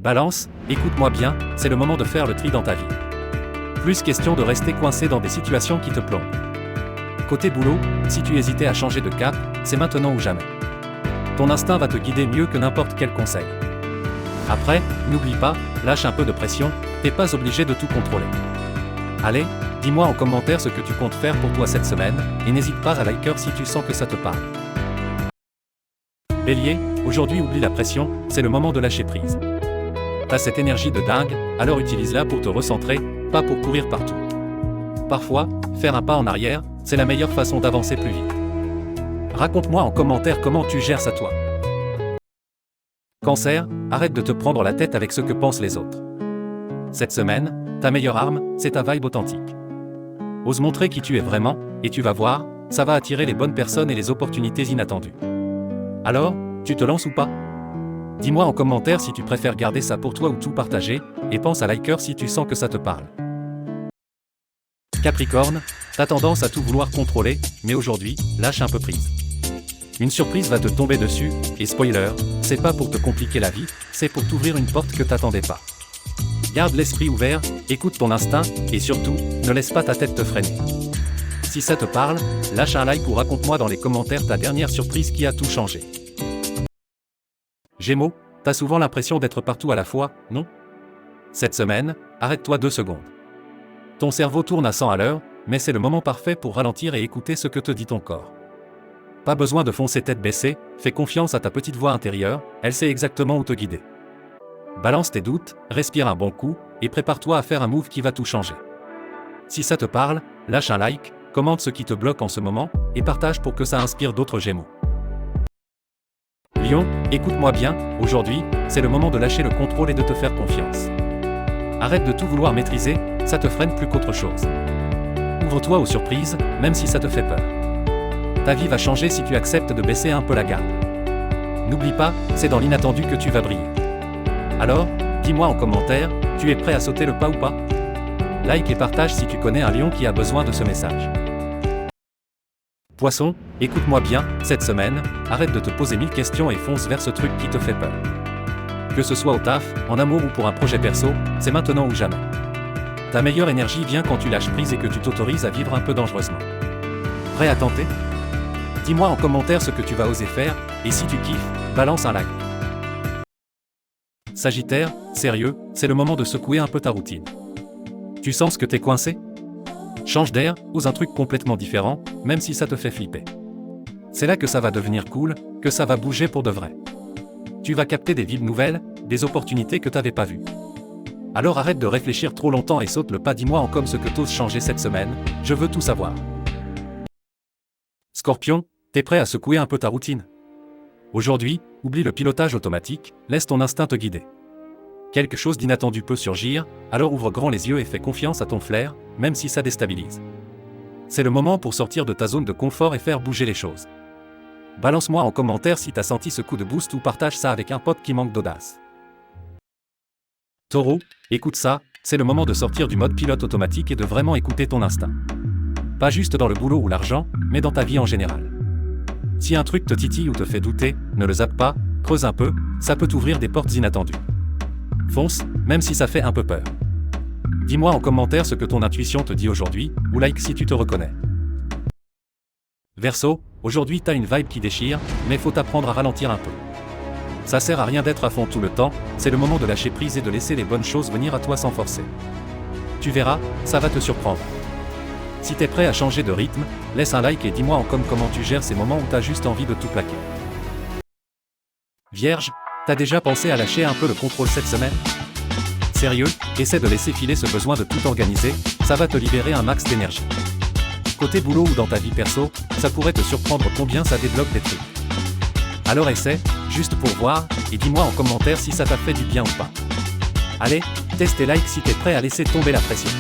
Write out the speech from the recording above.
Balance, écoute-moi bien, c'est le moment de faire le tri dans ta vie. Plus question de rester coincé dans des situations qui te plombent. Côté boulot, si tu hésitais à changer de cap, c'est maintenant ou jamais. Ton instinct va te guider mieux que n'importe quel conseil. Après, n'oublie pas, lâche un peu de pression, t'es pas obligé de tout contrôler. Allez, dis-moi en commentaire ce que tu comptes faire pour toi cette semaine, et n'hésite pas à liker si tu sens que ça te parle. Bélier, aujourd'hui oublie la pression, c'est le moment de lâcher prise. T'as cette énergie de dingue, alors utilise-la pour te recentrer, pas pour courir partout. Parfois, faire un pas en arrière, c'est la meilleure façon d'avancer plus vite. Raconte-moi en commentaire comment tu gères ça toi. Cancer, arrête de te prendre la tête avec ce que pensent les autres. Cette semaine, ta meilleure arme, c'est ta vibe authentique. Ose montrer qui tu es vraiment, et tu vas voir, ça va attirer les bonnes personnes et les opportunités inattendues. Alors, tu te lances ou pas? Dis-moi en commentaire si tu préfères garder ça pour toi ou tout partager, et pense à liker si tu sens que ça te parle. Capricorne, t'as tendance à tout vouloir contrôler, mais aujourd'hui, lâche un peu prise. Une surprise va te tomber dessus, et spoiler, c'est pas pour te compliquer la vie, c'est pour t'ouvrir une porte que t'attendais pas. Garde l'esprit ouvert, écoute ton instinct, et surtout, ne laisse pas ta tête te freiner. Si ça te parle, lâche un like ou raconte-moi dans les commentaires ta dernière surprise qui a tout changé. Gémeaux, t'as souvent l'impression d'être partout à la fois, non? Cette semaine, arrête-toi 2 secondes. Ton cerveau tourne à 100 à l'heure, mais c'est le moment parfait pour ralentir et écouter ce que te dit ton corps. Pas besoin de foncer tête baissée, fais confiance à ta petite voix intérieure, elle sait exactement où te guider. Balance tes doutes, respire un bon coup, et prépare-toi à faire un move qui va tout changer. Si ça te parle, lâche un like, commente ce qui te bloque en ce moment, et partage pour que ça inspire d'autres Gémeaux. Lion, écoute-moi bien, aujourd'hui, c'est le moment de lâcher le contrôle et de te faire confiance. Arrête de tout vouloir maîtriser, ça te freine plus qu'autre chose. Ouvre-toi aux surprises, même si ça te fait peur. Ta vie va changer si tu acceptes de baisser un peu la garde. N'oublie pas, c'est dans l'inattendu que tu vas briller. Alors, dis-moi en commentaire, tu es prêt à sauter le pas ou pas? Like et partage si tu connais un lion qui a besoin de ce message. Poisson, écoute-moi bien, cette semaine, arrête de te poser 1000 questions et fonce vers ce truc qui te fait peur. Que ce soit au taf, en amour ou pour un projet perso, c'est maintenant ou jamais. Ta meilleure énergie vient quand tu lâches prise et que tu t'autorises à vivre un peu dangereusement. Prêt à tenter? Dis-moi en commentaire ce que tu vas oser faire, et si tu kiffes, balance un like. Sagittaire, sérieux, c'est le moment de secouer un peu ta routine. Tu sens que t'es coincé? Change d'air, ose un truc complètement différent, même si ça te fait flipper. C'est là que ça va devenir cool, que ça va bouger pour de vrai. Tu vas capter des vibes nouvelles, des opportunités que t'avais pas vues. Alors arrête de réfléchir trop longtemps et saute le pas, dis-moi en comme ce que t'oses changer cette semaine, je veux tout savoir. Scorpion, t'es prêt à secouer un peu ta routine? Aujourd'hui, oublie le pilotage automatique, laisse ton instinct te guider. Quelque chose d'inattendu peut surgir, alors ouvre grand les yeux et fais confiance à ton flair, même si ça déstabilise. C'est le moment pour sortir de ta zone de confort et faire bouger les choses. Balance-moi en commentaire si t'as senti ce coup de boost ou partage ça avec un pote qui manque d'audace. Taureau, écoute ça, c'est le moment de sortir du mode pilote automatique et de vraiment écouter ton instinct. Pas juste dans le boulot ou l'argent, mais dans ta vie en général. Si un truc te titille ou te fait douter, ne le zappe pas, creuse un peu, ça peut t'ouvrir des portes inattendues. Fonce, même si ça fait un peu peur. Dis-moi en commentaire ce que ton intuition te dit aujourd'hui, ou like si tu te reconnais. Verseau, aujourd'hui t'as une vibe qui déchire, mais faut apprendre à ralentir un peu. Ça sert à rien d'être à fond tout le temps, c'est le moment de lâcher prise et de laisser les bonnes choses venir à toi sans forcer. Tu verras, ça va te surprendre. Si t'es prêt à changer de rythme, laisse un like et dis-moi en comment tu gères ces moments où t'as juste envie de tout plaquer. Vierge, t'as déjà pensé à lâcher un peu le contrôle cette semaine? Sérieux, essaie de laisser filer ce besoin de tout organiser, ça va te libérer un max d'énergie. Côté boulot ou dans ta vie perso, ça pourrait te surprendre combien ça débloque des trucs. Alors essaie, juste pour voir, et dis-moi en commentaire si ça t'a fait du bien ou pas. Allez, teste et like si t'es prêt à laisser tomber la pression.